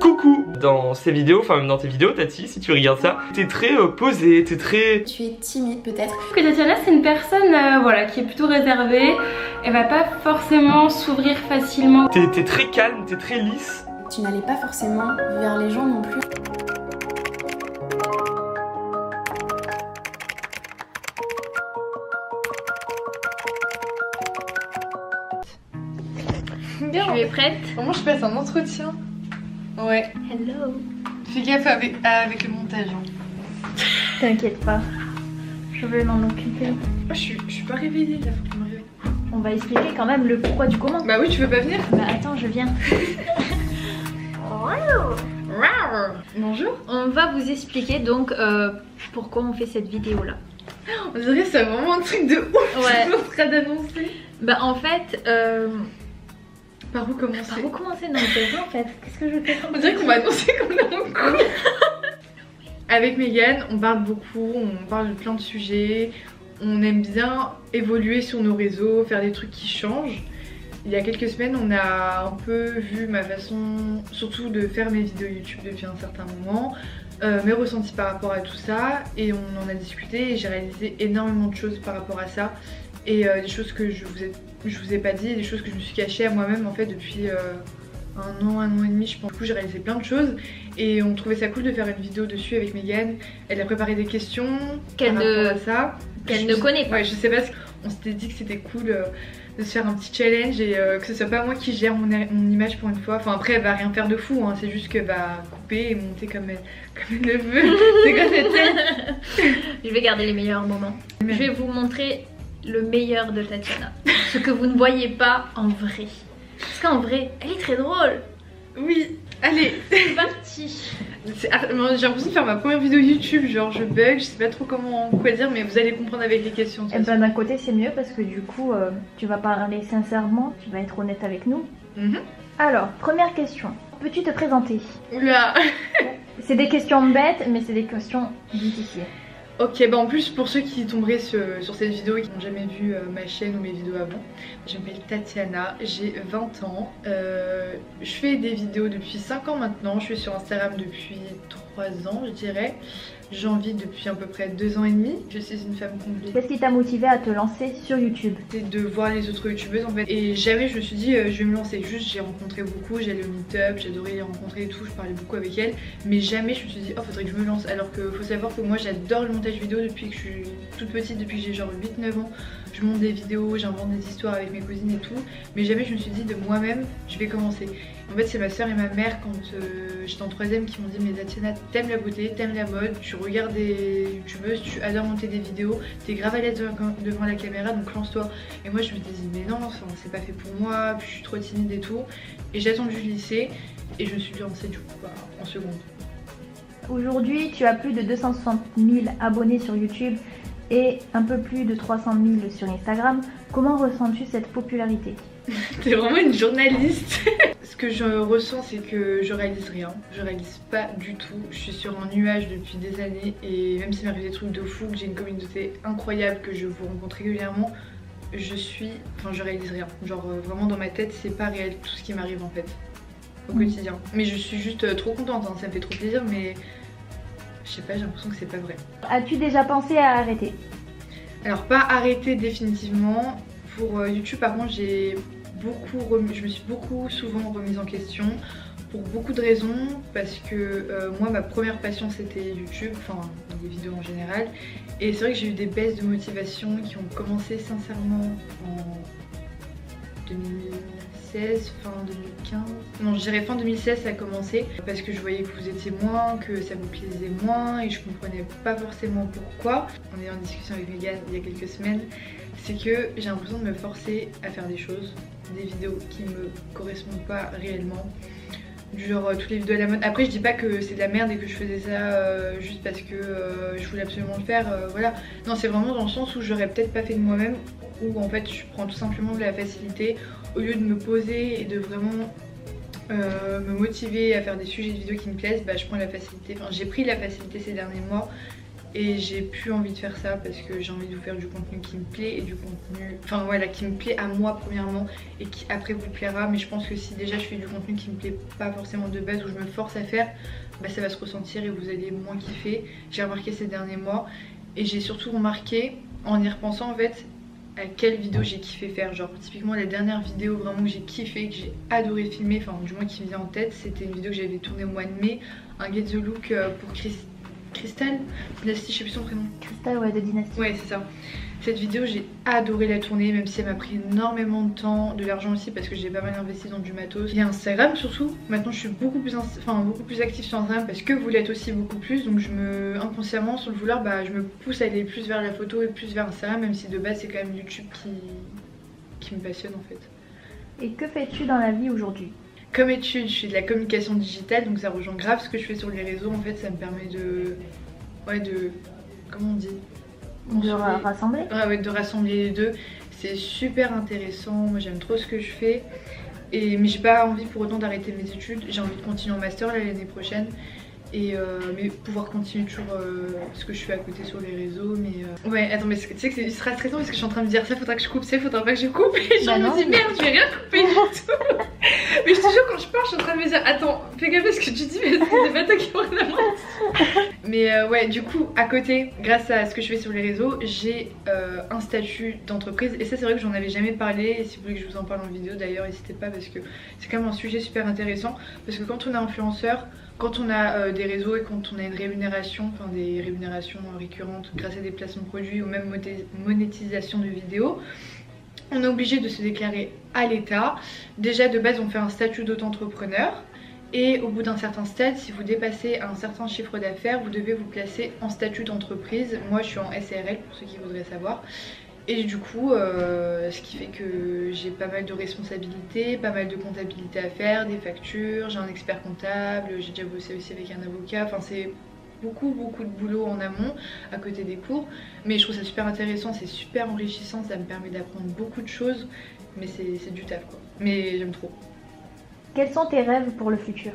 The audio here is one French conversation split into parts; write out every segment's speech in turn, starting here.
coucou. Dans ces vidéos, enfin même dans tes vidéos Tati, si tu regardes ça, t'es très posée, t'es très... Tu es timide peut-être. Que Tatiana c'est une personne voilà, qui est plutôt réservée. Elle va pas forcément s'ouvrir facilement. T'es très calme, t'es très lisse. Tu n'allais pas forcément vers les gens non plus. Tu es prête? Comment je passe un entretien? Ouais. Hello. Fais gaffe avec le montage. Hein. T'inquiète pas, je vais m'en occuper. Moi je suis pas réveillée là, faut que je me réveille. On va expliquer quand même le pourquoi du comment. Bah oui, tu veux pas venir? Bah attends, je viens. Bonjour. On va vous expliquer donc pourquoi on fait cette vidéo là. On dirait que c'est vraiment un truc de ouf. Ouais. Je suis en train d'annoncer. Bah en fait... Par où commencer? Par où commencer? Non, c'est vrai en fait. Qu'est-ce que je fais? On dirait qu'on va annoncer qu'on est en couple. Avec Megan, on parle beaucoup, on parle de plein de sujets. On aime bien évoluer sur nos réseaux, faire des trucs qui changent. Il y a quelques semaines, on a un peu vu ma façon, surtout de faire mes vidéos YouTube depuis un certain moment, mes ressentis par rapport à tout ça, et on en a discuté et j'ai réalisé énormément de choses par rapport à ça. Et des choses que je vous ai pas dit, des choses que je me suis cachée à moi-même en fait depuis un an et demi je pense. Du coup j'ai réalisé plein de choses et on trouvait ça cool de faire une vidéo dessus avec Megan. Elle a préparé des questions qu'elle à ça. Qu'elle ne connaît pas. Ouais, je sais pas, on s'était dit que c'était cool de se faire un petit challenge et que ce soit pas moi qui gère mon image pour une fois. Enfin après elle va rien faire de fou, hein. C'est juste qu'elle va couper et monter comme elle le veut. C'est quoi cette tête? Je vais garder les meilleurs moments. Je vais vous montrer le meilleur de Tatiana. Ce que vous ne voyez pas en vrai. Parce qu'en vrai, elle est très drôle. Oui, allez. C'est parti. J'ai l'impression de faire ma première vidéo YouTube, genre je bug, je sais pas trop quoi dire, mais vous allez comprendre avec les questions. Et ben d'un côté c'est mieux parce que du coup tu vas parler sincèrement, tu vas être honnête avec nous. Alors, première question. Peux-tu te présenter? Oula. C'est des questions bêtes, mais c'est des questions difficiles. Ok, bah en plus pour ceux qui tomberaient sur cette vidéo et qui n'ont jamais vu ma chaîne ou mes vidéos avant, je m'appelle Tatiana, j'ai 20 ans, je fais des vidéos depuis 5 ans maintenant, je suis sur Instagram depuis 3 ans je dirais, j'en vis depuis à peu près 2 ans et demi, je suis une femme comblée. Qu'est-ce qui t'a motivé à te lancer sur YouTube? C'est de voir les autres youtubeuses en fait, et jamais je me suis dit je vais me lancer, juste j'ai rencontré beaucoup, j'allais au meet-up, j'adorais les rencontrer et tout, je parlais beaucoup avec elles, mais jamais je me suis dit oh faudrait que je me lance, alors que faut savoir que moi j'adore le montage vidéo depuis que je suis toute petite, depuis que j'ai genre 8-9 ans, je monte des vidéos, j'invente des histoires avec mes cousines et tout, mais jamais je me suis dit de moi-même je vais commencer. En fait c'est ma soeur et ma mère quand j'étais en 3ème qui m'ont dit mais Tatiana t'aimes la beauté, t'aimes la mode, tu regardes des youtubeuses, tu adores monter des vidéos, t'es grave à l'aise devant la caméra donc lance-toi. Et moi je me disais mais non c'est pas fait pour moi, puis je suis trop timide et tout, et j'ai attendu le lycée et je me suis lancée du coup en seconde. Aujourd'hui tu as plus de 260 000 abonnés sur YouTube et un peu plus de 300 000 sur Instagram. Comment ressens-tu cette popularité? T'es vraiment une journaliste. Ce que je ressens c'est que je réalise rien, je réalise pas du tout, je suis sur un nuage depuis des années et même s'il m'arrive des trucs de fou, que j'ai une communauté incroyable, que je vous rencontre régulièrement, je réalise rien, genre vraiment dans ma tête c'est pas réel tout ce qui m'arrive en fait au quotidien. Mais je suis juste trop contente, hein. Ça me fait trop plaisir mais je sais pas, j'ai l'impression que c'est pas vrai. As-tu déjà pensé à arrêter? Alors pas arrêter définitivement. Pour YouTube par contre je me suis souvent remise en question pour beaucoup de raisons, parce que moi ma première passion c'était YouTube, enfin les vidéos en général, et c'est vrai que j'ai eu des baisses de motivation qui ont commencé sincèrement en 2016, fin 2015, non je dirais fin 2016 ça a commencé, parce que je voyais que vous étiez moins, que ça vous plaisait moins et je comprenais pas forcément pourquoi. On est en discussion avec Megan il y a quelques semaines, c'est que j'ai l'impression de me forcer à faire des choses, des vidéos qui me correspondent pas réellement, du genre toutes les vidéos à la mode. Après je dis pas que c'est de la merde et que je faisais ça juste parce que je voulais absolument le faire, voilà. Non c'est vraiment dans le sens où j'aurais peut-être pas fait de moi-même, où en fait je prends tout simplement de la facilité au lieu de me poser et de vraiment me motiver à faire des sujets de vidéos qui me plaisent. Bah je prends la facilité, enfin j'ai pris la facilité ces derniers mois Et j'ai plus envie de faire ça parce que j'ai envie de vous faire du contenu qui me plaît et du contenu, enfin voilà, qui me plaît à moi premièrement et qui après vous plaira. Mais je pense que si déjà je fais du contenu qui me plaît pas forcément de base ou je me force à faire, bah ça va se ressentir et vous allez moins kiffer. J'ai remarqué ces derniers mois et j'ai surtout remarqué en y repensant en fait à quelle vidéo j'ai kiffé faire. Genre typiquement la dernière vidéo vraiment que j'ai kiffé, que j'ai adoré filmer, enfin du moins qui me vient en tête, c'était une vidéo que j'avais tournée au mois de mai, un Get the Look pour Crystal Dynasty, je sais plus son prénom. Crystal, ouais, de Dynasty. Ouais, c'est ça. Cette vidéo, j'ai adoré la tourner, même si elle m'a pris énormément de temps, de l'argent aussi, parce que j'ai pas mal investi dans du matos. Il y a Instagram surtout. Maintenant, je suis beaucoup plus active sur Instagram parce que vous l'êtes aussi beaucoup plus. Donc, inconsciemment, sans le vouloir, bah, je me pousse à aller plus vers la photo et plus vers Instagram, même si de base, c'est quand même YouTube qui me passionne en fait. Et que fais-tu dans la vie aujourd'hui? Comme étude, je fais de la communication digitale, donc ça rejoint grave ce que je fais sur les réseaux. En fait, ça me permet de... comment on dit? Rassembler. Ouais, de rassembler les deux. C'est super intéressant, moi j'aime trop ce que je fais. Mais j'ai pas envie pour autant d'arrêter mes études. J'ai envie de continuer en master l'année prochaine. Mais pouvoir continuer toujours ce que je fais à côté sur les réseaux. Ouais, attends, mais tu sais que c'est ultra stressant parce que je suis en train de me dire ça faudra que je coupe, ça faudra pas que je coupe. Et genre, me dis merde, je vais rien couper du tout. Mais je te jure, quand je pars, je suis en train de me dire attends, fais gaffe à ce que tu dis, mais c'est pas toi qui m'en demande. Mais ouais, du coup, à côté, grâce à ce que je fais sur les réseaux, j'ai un statut d'entreprise. Et ça, c'est vrai que j'en avais jamais parlé. Et si vous voulez que je vous en parle en vidéo, d'ailleurs, n'hésitez pas parce que c'est quand même un sujet super intéressant. Parce que quand on est influenceur, quand on a des réseaux et quand on a une rémunération, enfin des rémunérations récurrentes grâce à des placements de produits ou même monétisation de vidéos, on est obligé de se déclarer à l'État. Déjà de base on fait un statut d'auto-entrepreneur et au bout d'un certain stade, si vous dépassez un certain chiffre d'affaires, vous devez vous placer en statut d'entreprise. Moi je suis en SARL pour ceux qui voudraient savoir. Et du coup, ce qui fait que j'ai pas mal de responsabilités, pas mal de comptabilité à faire, des factures, j'ai un expert comptable, j'ai déjà bossé aussi avec un avocat, enfin c'est beaucoup de boulot en amont à côté des cours. Mais je trouve ça super intéressant, c'est super enrichissant, ça me permet d'apprendre beaucoup de choses, mais c'est du taf quoi. Mais j'aime trop. Quels sont tes rêves pour le futur?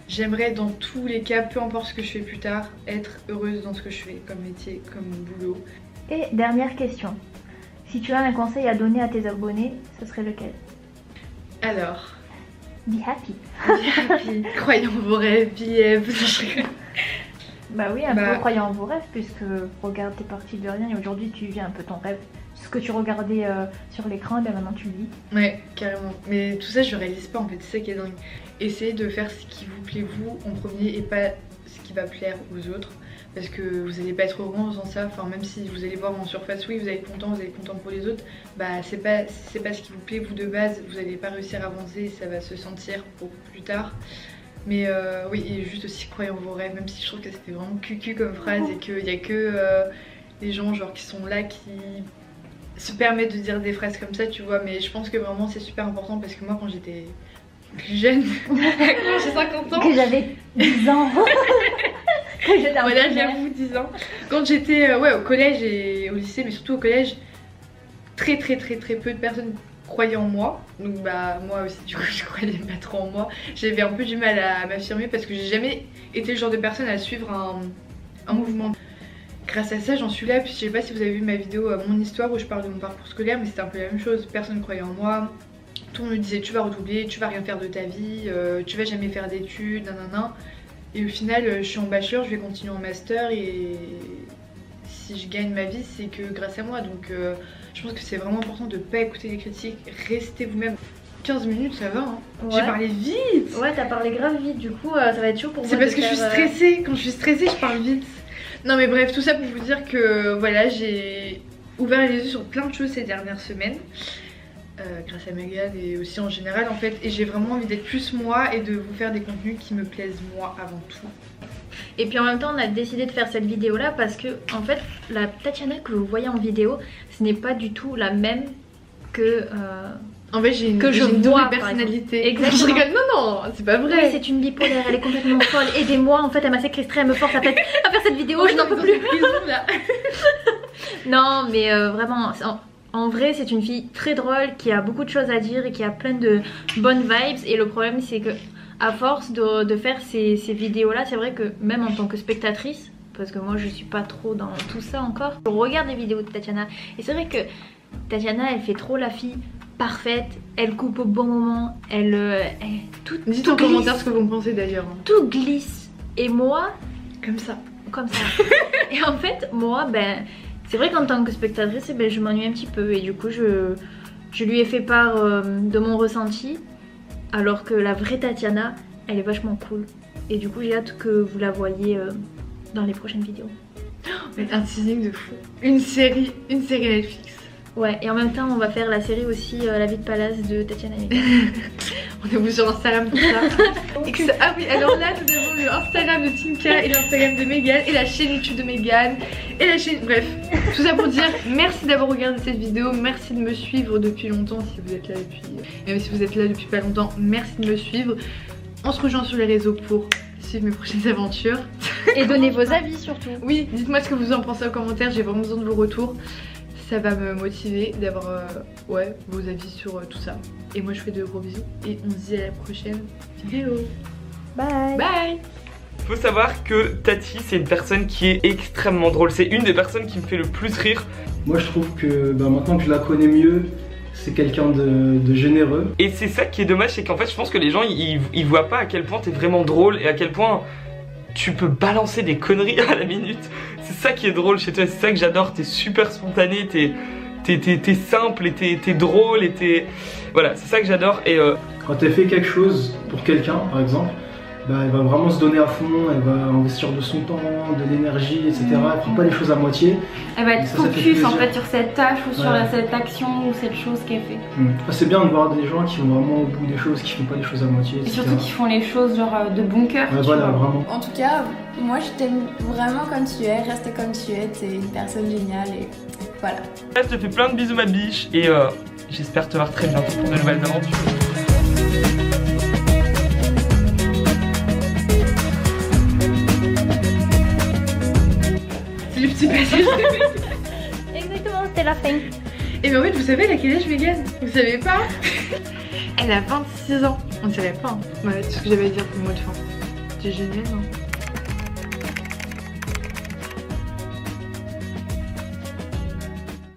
J'aimerais dans tous les cas, peu importe ce que je fais plus tard, être heureuse dans ce que je fais comme métier, comme boulot. Et dernière question. Si tu as un conseil à donner à tes abonnés, ce serait lequel? Alors... Be happy. Be happy. Croyez en vos rêves, Bah oui, un peu croyez en vos rêves, puisque regarde, t'es parti de rien et aujourd'hui tu vis un peu ton rêve. Ce que tu regardais sur l'écran, ben maintenant tu le vis. Ouais, carrément. Mais tout ça, je réalise pas en fait, c'est ça qui est dingue. Essayez de faire ce qui vous plaît vous en premier et pas ce qui va plaire aux autres. Parce que vous n'allez pas être heureux en faisant ça, enfin même si vous allez voir en surface, oui vous allez être content pour les autres, bah c'est pas ce qui vous plaît vous de base, vous n'allez pas réussir à avancer, ça va se sentir pour plus tard. Mais oui, et juste aussi croyez en vos rêves, même si je trouve que c'était vraiment cucu comme phrase et qu'il n'y a que les gens genre qui sont là qui se permettent de dire des phrases comme ça, tu vois, mais je pense que vraiment c'est super important parce que moi quand j'étais plus jeune, quand j'ai 50 ans, que j'avais 10 ans. Voilà, j'avoue 10 ans. Quand j'étais au collège et au lycée, mais surtout au collège, très peu de personnes croyaient en moi. Donc bah moi aussi du coup je croyais pas trop en moi. J'avais un peu du mal à m'affirmer parce que j'ai jamais été le genre de personne à suivre un mouvement. Grâce à ça j'en suis là, puis je sais pas si vous avez vu ma vidéo Mon histoire où je parle de mon parcours scolaire, mais c'était un peu la même chose, personne ne croyait en moi. Tout le monde me disait tu vas redoubler, tu vas rien faire de ta vie, tu vas jamais faire d'études, nanana. Et au final, je suis en bachelor, je vais continuer en master et si je gagne ma vie, c'est que grâce à moi. Donc je pense que c'est vraiment important de ne pas écouter les critiques, restez vous-même. 15 minutes, ça va, hein. Ouais. J'ai parlé vite. Ouais, t'as parlé grave vite, du coup ça va être chaud pour moi. C'est parce que je suis stressée, quand je suis stressée, je parle vite. Non mais bref, tout ça pour vous dire que voilà, j'ai ouvert les yeux sur plein de choses ces dernières semaines. Grâce à Megan et aussi en général en fait, et j'ai vraiment envie d'être plus moi et de vous faire des contenus qui me plaisent moi avant tout. Et puis en même temps on a décidé de faire cette vidéo là parce que en fait la Tatiana que vous voyez en vidéo ce n'est pas du tout la même que en fait j'ai une double personnalité. Exactement. Je rigole, non c'est pas vrai. Oui, c'est une bipolaire, elle est complètement folle. Aidez-moi, en fait elle m'a séquestrée, elle me force à faire cette vidéo, je n'en peux plus. Non mais vraiment en vrai c'est une fille très drôle qui a beaucoup de choses à dire et qui a plein de bonnes vibes. Et le problème c'est que à force de faire ces vidéos là, c'est vrai que même en tant que spectatrice, parce que moi je suis pas trop dans tout ça encore. Je regarde les vidéos de Tatiana et c'est vrai que Tatiana elle fait trop la fille parfaite, elle coupe au bon moment, tout Dites en commentaire ce que vous me pensez d'ailleurs. Tout glisse et moi Comme ça. Et en fait moi ben c'est vrai qu'en tant que spectatrice ben, je m'ennuie un petit peu et du coup je lui ai fait part de mon ressenti, alors que la vraie Tatiana elle est vachement cool et du coup j'ai hâte que vous la voyez dans les prochaines vidéos. Mais un teasing de fou. Une série Netflix. Ouais, et en même temps on va faire la série aussi La vie de palace de Tatiana et Megan. Rendez-vous sur Instagram pour ça. Ah oui, alors là nous avons le Instagram de Tinka et l'Instagram de Megan et la chaîne YouTube de Megan et la chaîne... Bref, tout ça pour dire merci d'avoir regardé cette vidéo, merci de me suivre depuis longtemps si vous êtes là depuis... Même si vous êtes là depuis pas longtemps, merci de me suivre. On se rejoint sur les réseaux pour suivre mes prochaines aventures. Et donnez vos avis surtout. Oui, dites-moi ce que vous en pensez en commentaire, j'ai vraiment besoin de vos retours. Ça va me motiver d'avoir vos avis sur tout ça. Et moi je fais de gros bisous et on se dit à la prochaine vidéo. Bye. Bye. Faut savoir que Tati c'est une personne qui est extrêmement drôle. C'est une des personnes qui me fait le plus rire. Moi je trouve que maintenant que je la connais mieux, c'est quelqu'un de généreux. Et c'est ça qui est dommage, c'est qu'en fait je pense que les gens ils voient pas à quel point t'es vraiment drôle et à quel point tu peux balancer des conneries à la minute. C'est ça qui est drôle chez toi, c'est ça que j'adore, t'es super spontané, t'es simple et t'es drôle et t'es... Voilà, c'est ça que j'adore et... Quand elle fait quelque chose pour quelqu'un par exemple, elle va vraiment se donner à fond, elle va investir de son temps, de l'énergie, etc. Elle prend pas les choses à moitié. Elle va être ça fait focus en plaisir. fait sur cette tâche ou sur cette action ou cette chose qu'elle fait. C'est bien de voir des gens qui vont vraiment au bout des choses, qui font pas les choses à moitié, Et etc. surtout qui font les choses genre de bon cœur. Ouais, tu voilà, vois. vraiment. En tout cas, moi je t'aime vraiment comme tu es, reste comme tu es, t'es une personne géniale et voilà. Je te fais plein de bisous ma biche et j'espère te voir très bientôt pour de nouvelles aventures. C'est le petit passage. Exactement, c'était la fin. Et mais en fait vous savez elle a quel âge Megan? Vous savez pas? Elle a 26 ans. On ne savait pas. Hein. Ouais, c'est ce que j'avais à dire pour le mot de fin. C'est génial, non?